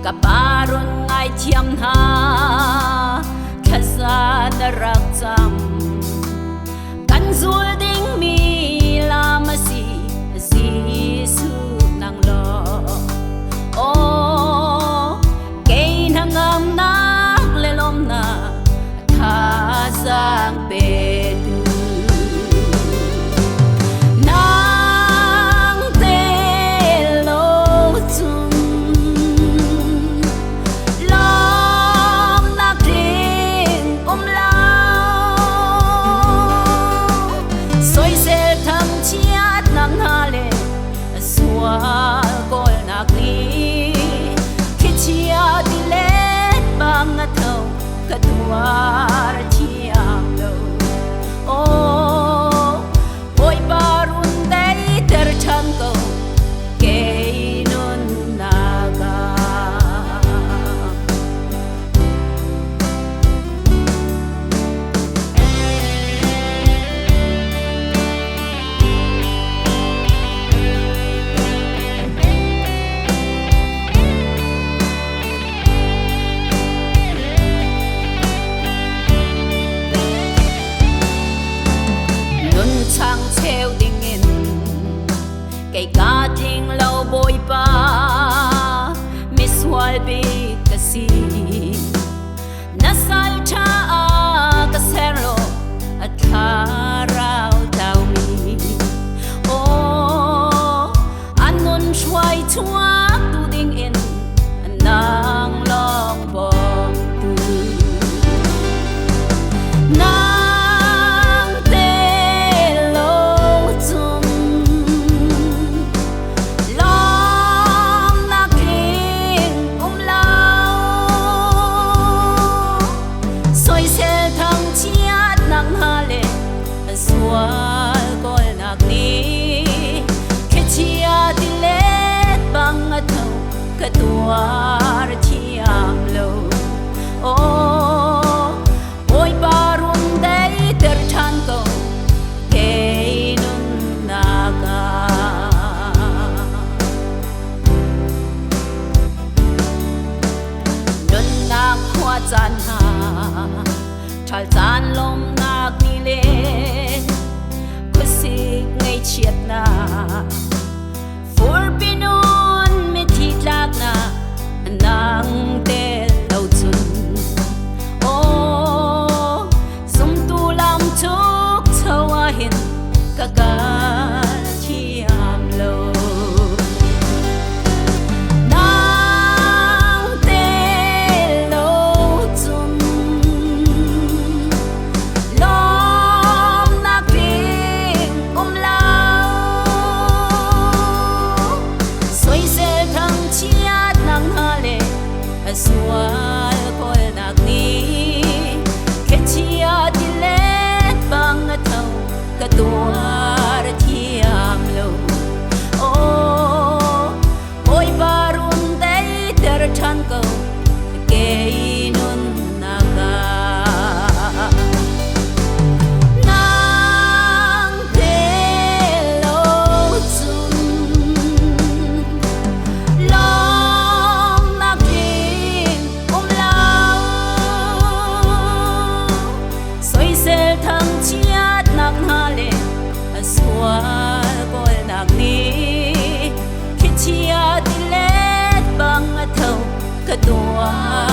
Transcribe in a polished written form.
Kaparon ngay tiam ha khazan rak cham kan zul ding mi lam si su nang lo o ke nangam nak le lom na tha sang pe war chiam lo o oi barun dei ter chan ko ke nun naga sang theo tình in cây cá tình lâu bồi ba miss walby kasi nasal cha kasero at harao tao mi o anon shuai chua tu ding in nang long bom tu na war chiam lo o oi barun dei ter chan ko ke nun naga nun nak khwa chan ha chal chan lom nak ni le kusik ngai chiat na for pinon mi thi tlak na nang te lâu chun o sum tu lam chuk chawa hin ka ka chiam lo nang te lâu chun lom na king lao xóa